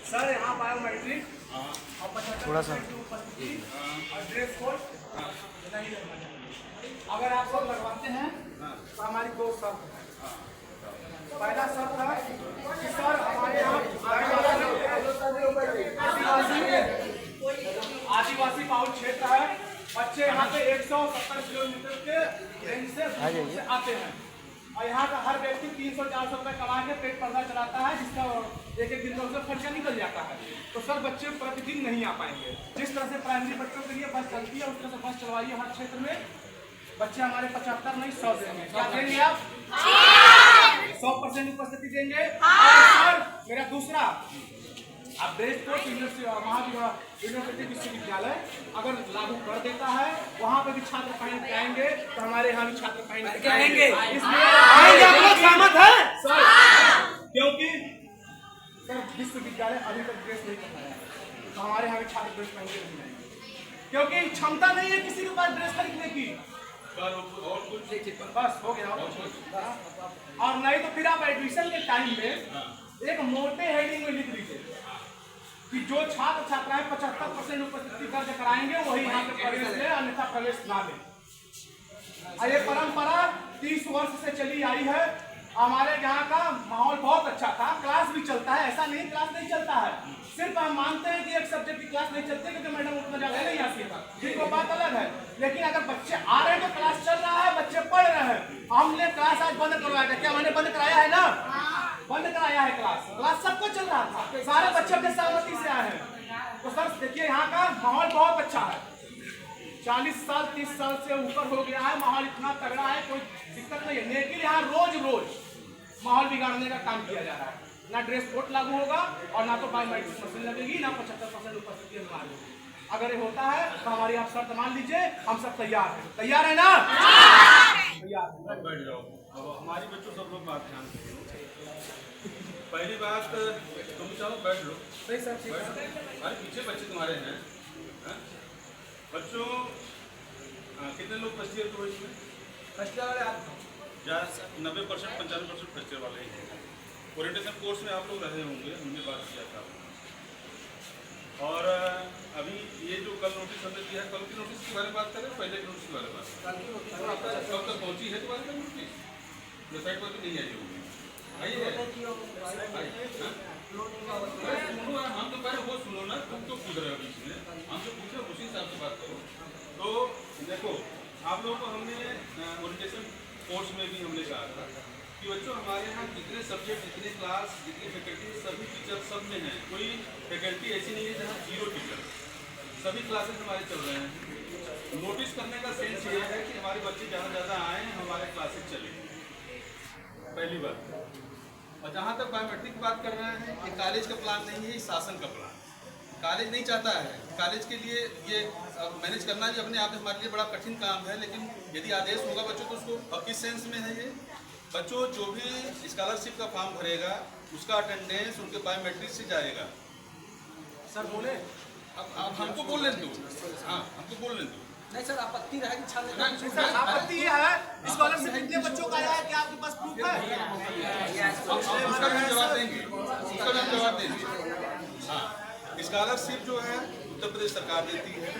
Sir यहाँ biometric थोड़ा सा और ड्रेस कोड नहीं लगना चाहिए। अगर आप लोग लगवाते हैं तो हमारी दो शर्त है। पहला शर्त है कि सर हमारे यहाँ आदिवासी बाहुल क्षेत्र है। बच्चे यहाँ पे 170 किलोमीटर के रेंज से आते हैं और यहाँ का हर व्यक्ति 300-400 रुपये कमा के पेट पर्दा चलाता है, जिसका एक दिन का उसका खर्चा निकल जाता है। तो सर बच्चे प्रतिदिन नहीं आ पाएंगे। जिस तरह से प्राइमरी बच्चों के लिए बस चलती है उस तरह से बस चलवाइए हर क्षेत्र में। बच्चे हमारे 75 नहीं 100 देंगे। क्या देंगे आप? 100% उपस्थिति देंगे। सर मेरा दूसरा, अब देश को यूनिवर्सिटी विश्वविद्यालय अगर लागू कर देता है, वहाँ पे भी छात्र पहन के आएंगे तो हमारे यहाँ भी छात्र पहन के आएंगे। आप लोग सहमत हैं? क्योंकि सर विश्वविद्यालय अभी तक ड्रेस नहीं पहनाया है, तो हमारे यहाँ भी छात्र ड्रेस पहन के नहीं आएंगे, क्योंकि क्षमता नहीं है किसी के पास ड्रेस खरीदने की। और बस हो गया। और नहीं तो फिर आप एडमिशन के टाइम में एक मोटे हेडिंग में लिख लीजिए कि जो छात्र छात्राएं 75% उपस्थिति दर्ज कराएंगे वही यहाँ पे प्रवेश ले, अन्यथा प्रवेश ना ले। ये परंपरा 30 वर्ष से चली आई है। हमारे यहाँ का माहौल बहुत अच्छा था, क्लास भी चलता है, ऐसा नहीं क्लास नहीं चलता है। सिर्फ हम मानते हैं कि एक सब्जेक्ट की क्लास नहीं चलती क्योंकि मैडम उतना ज्यादा नहीं आती है, ठीक वो बात अलग है। लेकिन अगर बच्चे आ रहे हैं तो क्लास चल रहा है, बच्चे पढ़ रहे हैं। हमने क्लास आज बंद करवाया था, क्या मैंने बंद कराया है ना? बंद कराया है क्लास सबको चल रहा था, सारे बच्चे अपने सहमति से आए हैं। तो सर देखिए यहाँ का माहौल बहुत अच्छा है। 40 साल 30 साल से ऊपर हो गया है, माहौल इतना तगड़ा है, कोई दिक्कत नहीं है। लेकिन यहाँ रोज माहौल बिगाड़ने का काम किया जा रहा है। ना ड्रेस कोड लागू होगा और ना तो बायोमेट्रिक मशीन लगेगी, ना 75% उपस्थिति अनिवार्य होगी। अगर ये होता है तो हमारी आप शर्त मान लीजिए, हम सब तैयार हैं। तैयार है ना? तैयार है। बैठ जाओ। अब हमारी बच्चों सब लोग बात ध्यान दें। पहली बात, तुम चलो बैठ लो। नहीं सर ठीक है। अरे पीछे बच्चे तुम्हारे हैं बच्चों। कितने लोग फर्स्ट ईयर को इसमें? फर्स्ट ईयर वाले आप 90% 95% फर्स्ट ईयर वाले ही हैं। ओरिएंटेशन कोर्स में आप लोग रहे होंगे, हमने बात किया था। और अभी ये जो कल नोटिस हमने दिया है, कल की नोटिस के बारे में बात करें, पहले की नोटिस के बारे में बात करें। कब तक पहुँची है तुम्हारी नोटिस? वेबसाइट पर भी नहीं आई होगी। आई है? हम तो पहले वो सुनो ना, तुम तो पूछ रहे हो बीच में, हम तो पूछ रहे हो, उसी हिसाब से बात करो। तो देखो, आप लोगों को हमने ओरिएंटेशन कोर्स में भी हमने कहा था कि बच्चों हमारे यहाँ जितने सब्जेक्ट, जितने क्लास, जितनी फैकल्टी, सभी टीचर सब में हैं। कोई फैकल्टी ऐसी नहीं है जहाँ 0 टीचर। सभी क्लासेस हमारे चल रहे हैं। नोटिस करने का सेंस ये है कि हमारे बच्चे ज़्यादा ज़्यादा आए, हमारे क्लासेस चले, पहली बात। और जहाँ तक बायोमेट्रिक की बात कर रहे हैं, ये कॉलेज का प्लान नहीं है, ये शासन का प्लान। कॉलेज नहीं चाहता है, कॉलेज के लिए ये मैनेज करना भी अपने आप में हमारे लिए बड़ा कठिन काम है। लेकिन यदि आदेश होगा बच्चों तो उसको, अब किस सेंस में है ये, बच्चों जो भी स्कॉलरशिप का फॉर्म भरेगा उसका अटेंडेंस उनके बायोमेट्रिक से जाएगा। सर बोले अब हमको बोल लें दो। हाँ, हमको बोल लें दो। नहीं सर, आपत्ति रहेगी छात्र। आपत्ति ये है स्कॉलरशिप कितने बच्चों का आया है, क्या आपके पास प्रूफ है? उसका भी हम जवाब देंगे, उसका भी हम जवाब देंगे। हाँ, स्कॉलरशिप जो है उत्तर प्रदेश सरकार देती है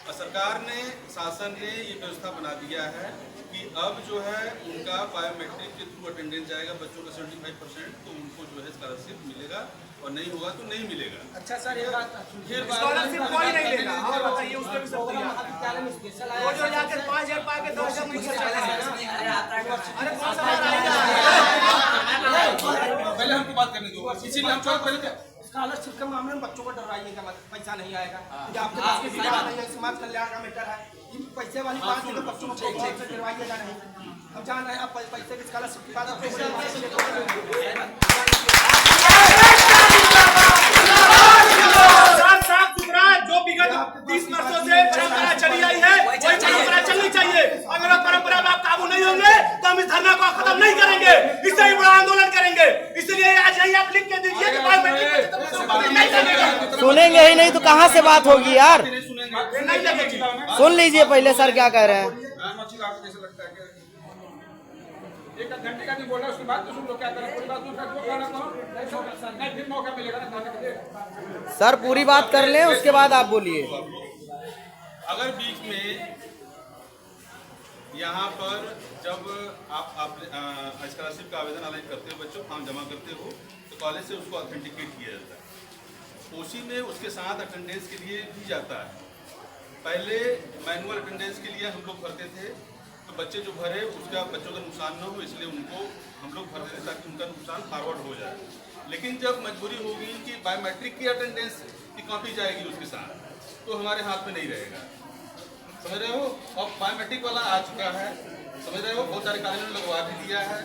और सरकार ने, शासन ने ये व्यवस्था बना दिया है कि अब जो है उनका बायोमेट्रिक के थ्रू अटेंडेंस जाएगा बच्चों का 75%, तो उनको जो है स्कॉलरशिप मिलेगा और नहीं होगा तो नहीं मिलेगा। अच्छा सर, ये बात स्कॉलरशिप कोई नहीं लेगा। और बताइए उसके भी सब विद्यालय में स्पेशल आया, वो जो जाके 5000 पाए के 10,000 नहीं खर्चा करेगा। अरे कौन सा पहले हमको बात करने दो, इसीलिए हम चलो पहले स्कॉलरशिप के मामले में बच्चों को डराइएगा मत, पैसा नहीं आएगा। ये आपके पास की बात नहीं है, समाज कल्याण का मैटर है। इन पैसे वाली बात है तो बच्चों को डरवाइएगा नहीं। अब जान रहे आप पैसे की स्कॉलरशिप की बात जो विगत 30 वर्षों से परंपरा चली आई है वही परंपरा चलनी चाहिए। अगर वो परंपरा में आप काबू नहीं होंगे तो हम इस धरना को खत्म नहीं करेंगे, इससे ही बड़ा आंदोलन करेंगे। इसलिए आज यही आप लिख के दीजिए कि बायोमेट्रिक सुनेंगे ही नहीं तो कहाँ से बात होगी यार? नहीं लगेगी। सुन लीजिए पहले सर क्या कह रहे हैं। एक घंटे का नहीं बोला, उसके बाद तो सुन लो क्या करें। पूरी बात फिर मौका मिलेगा ना खाने के लिए। सर पूरी बात कर लें, उसके बाद आप बोलिए। अगर बीच में यहाँ पर जब आप स्कॉलरशिप का आवेदन ऑनलाइन करते हो, बच्चों फॉर्म जमा करते हो, तो कॉलेज से उसको ऑथेंटिकेट किया जाता है। उसी में उसके साथ अटेंडेंस के लिए भी जाता है। पहले मैनुअल अटेंडेंस के लिए हम लोग भरते थे, तो बच्चे जो भरे उसका बच्चों का नुकसान न हो, इसलिए उनको हम लोग भरते थे ताकि उनका नुकसान फॉरवर्ड हो जाए। लेकिन जब मजबूरी होगी कि बायोमेट्रिक की अटेंडेंस की कॉपी जाएगी उसके साथ, तो हमारे हाथ में नहीं रहेगा, समझ रहे हो। और बायोमेट्रिक वाला आ चुका है, समझ रहे हो, बहुत सारे कॉलेजों ने लगवा भी दिया है,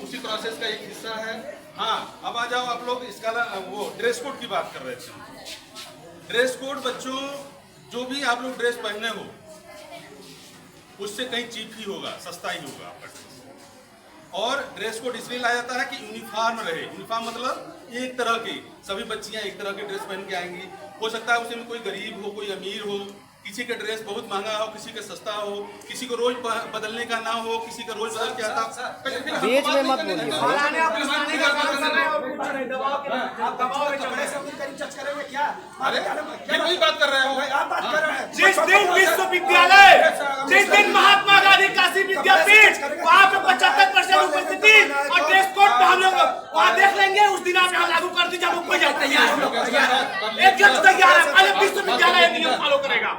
उसी प्रोसेस का एक हिस्सा है। हाँ, अब आ जाओ आप लोग इसका वो ड्रेस कोड की बात कर रहे थे। ड्रेस कोड बच्चों, जो भी आप लोग ड्रेस पहने हो उससे कहीं चीप ही होगा, सस्ता ही होगा आपका ड्रेस। और ड्रेस कोड इसलिए लाया जाता है कि यूनिफॉर्म रहे। यूनिफॉर्म मतलब एक तरह की, सभी बच्चियां एक तरह के ड्रेस पहन के आएंगी। हो सकता है उसमें कोई गरीब हो, कोई अमीर हो, किसी का ड्रेस बहुत महंगा हो, किसी का सस्ता हो, किसी को रोज बदलने का ना हो, किसी का रोज बदल के आता। बीच में मत बोलिए अरे ये वही बात कर रहे हो। जिस दिन विश्वविद्यालय, जिस दिन महात्मा गांधी काशी विद्यापीठ वहाँ पे 75% उपस्थिति और ड्रेस कोड पे हम लोग वहाँ देख लेंगे, उस दिन आप यहाँ लागू कर दीजिए। हम कोई तैयार है, एक जज तैयार है, पहले विश्वविद्यालय नियम फॉलो करेगा।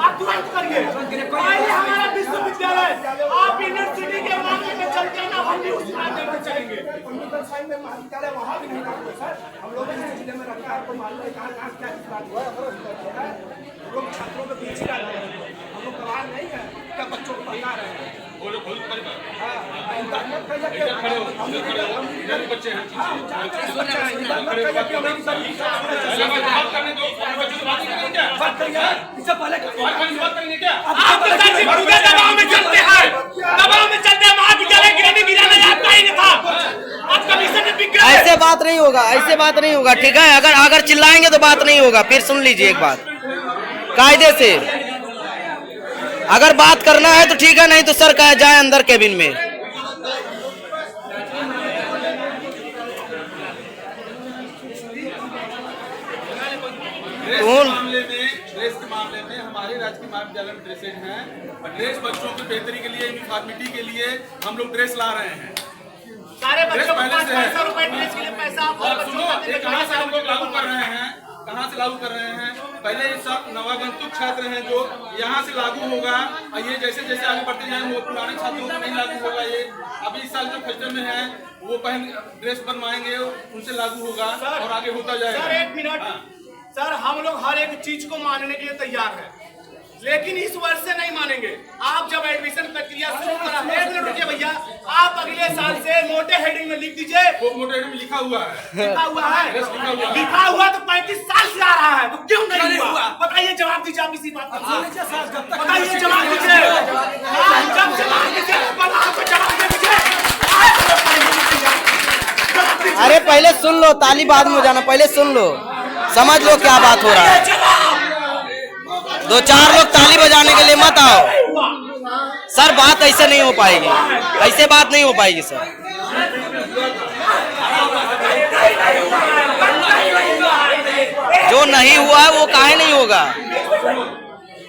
आप तुरंत करिए, पहले हमारा विश्वविद्यालय, आप यूनिवर्सिटी के मामले में चलते हैं ना, हम भी उस मामले में चलेंगे। महाविद्यालय वहाँ भी नहीं लागू है सर, हम लोग जिले में रखा है, कोई मालूम नहीं कहाँ क्या बात हुआ है। हम लोग छात्रों के पीछे आ रहे हैं, हम लोग गवाह नहीं है क्या बच्चों को पढ़ा रहे हैं। ऐसे बात नहीं होगा, ऐसे बात नहीं होगा, ठीक है। अगर चिल्लाएंगे तो बात नहीं होगा। फिर सुन लीजिए एक बात, कायदे से अगर बात करना है तो ठीक है, नहीं तो सर कहा जाए अंदर केबिन में। ड्रेस के मामले में हमारे राजकीय महाविद्यालय में ड्रेसेज हैं, और ड्रेस बच्चों की बेहतरी के लिए, यूनिफॉर्मिटी के लिए हम लोग ड्रेस ला रहे हैं। सारे बच्चों को 500 रुपए ड्रेस के लिए पैसा कहाँ से हम लोग लागू कर रहे हैं, कहाँ से लागू कर रहे हैं। पहले ये सब नवागंतुक छात्र हैं जो यहाँ से लागू होगा, और ये जैसे जैसे आगे बढ़ते जाएंगे वो पुराने छात्रों को नहीं लागू होगा। ये अभी इस साल जो फ्रेशर में है वो पहन ड्रेस बनवाएंगे, उनसे लागू होगा और आगे होता जाएगा। सर एक मिनट, सर हम लोग हर एक चीज को मानने के लिए तैयार है, लेकिन इस वर्ष से नहीं मानेंगे। आप जब एडमिशन प्रक्रिया शुरू करा, एक मिनट रुकिए भैया, आप अगले साल से मोटे हेडिंग में लिख दीजिए। वो मोटे हेडिंग में लिखा हुआ है, लिखा हुआ है, लिखा हुआ तो 35 साल से आ रहा है, तो क्यों नहीं हुआ? बताइए, जवाब दीजिए आप इसी बात का। बताइए, जवाब दीजिए, जब जवाब दीजिए जवाब दे दीजिए। अरे पहले सुन लो, ताली बाद में हो जाना, पहले सुन लो, समझ लो क्या बात हो रहा है। दो चार लोग ताली बजाने के लिए मत आओ सर, बात ऐसे नहीं हो पाएगी, ऐसे बात नहीं हो पाएगी सर। जो नहीं हुआ है वो काहे नहीं होगा।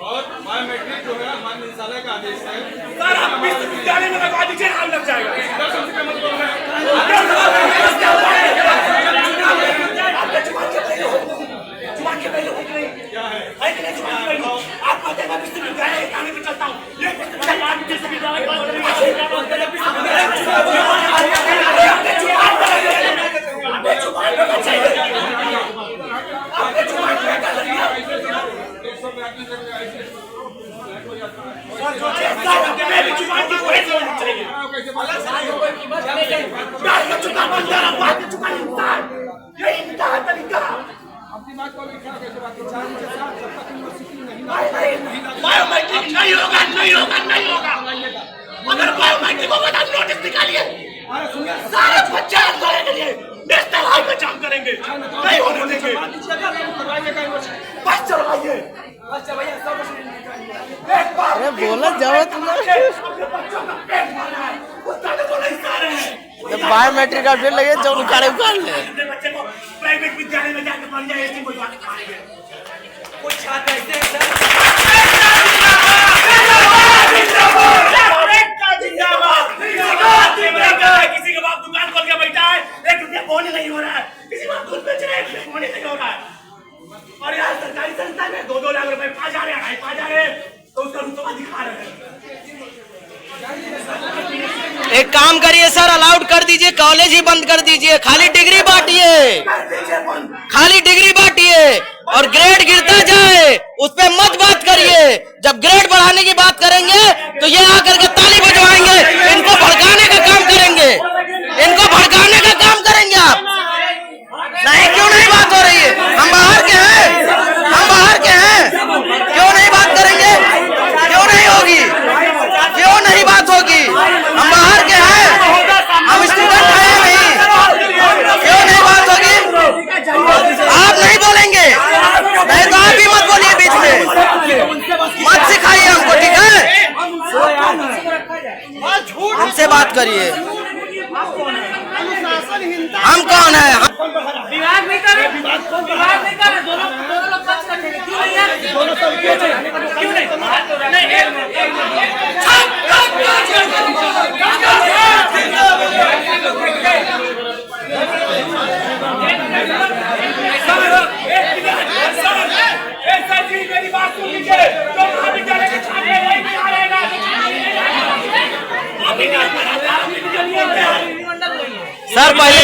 और बायोमेट्रिक जो है हमारे निदेशालय का आदेश है, सर आप विश्वविद्यालय में लगवा दीजिए, नाम लग जाएगा। बायोमेट्रिक नहीं होगा, नहीं होगा, नहीं होगा। अगर बायोमेट्रिक होगा तो नोटिस निकालिए, सारे बच्चे के लिए नेशनल हाईवे जाम करेंगे, नहीं होने देंगे। बस चलवाइए, अरे बोला जाओ तुम, अपने बच्चों का पेट भरना है, उसका तो नहीं खा रहे हैं। बायोमेट्रिक अपडेट लगे जो उखाड़े उखाड़ ले। बच्चे को प्राइवेट विद्यालय में जाकर पढ़ जाए ऐसी कोई बात मानेंगे। कुछ छात्र ऐसे हैं सर, किसी का बाप दुकान खोल के बैठा है, 1 रुपया बोने नहीं हो रहा है, किसी बाप दूध बेच रहे हैं, बोने नहीं हो रहा है। और यार सरकारी संस्था में 2-2 लाख रुपए पा जा रहे हैं, तो उसका रुतबा दिखा रहे हैं। एक काम करिए सर, अलाउड कर दीजिए, कॉलेज ही बंद कर दीजिए, खाली डिग्री बांटिए, खाली डिग्री बांटिए और ग्रेड गिरता जाए उस पे मत बात करिए। जब ग्रेड बढ़ाने की बात करेंगे तो ये आकर के ताली बजवाएंगे, इनको भड़काने का काम करेंगे, इनको भड़काने का काम करेंगे आप। नहीं, क्यों नहीं बात हो रही है? हम बाहर के हैं, हम बाहर के हैं, क्यों नहीं बात करेंगे? क्यों नहीं होगी? क्यों नहीं बात होगी? हम बाहर के हैं, हम स्टूडेंट हैं नहीं, क्यों नहीं बात होगी? आप नहीं बोलेंगे, नहीं तो आप भी मत बोलिए बीच में, मत सिखाइए हमको, ठीक है? हमसे बात करिए। हम कौन है? विवाद नहीं कर रहे, विवाद नहीं कर रहे, दोनों लोग बात कर रहे हैं, क्यों नहीं यार? क्यों नहीं? मेरी बात सुन लीजिए, जो महाविद्यालय के छात्र हैं वही बिहार आएगा, सर पहले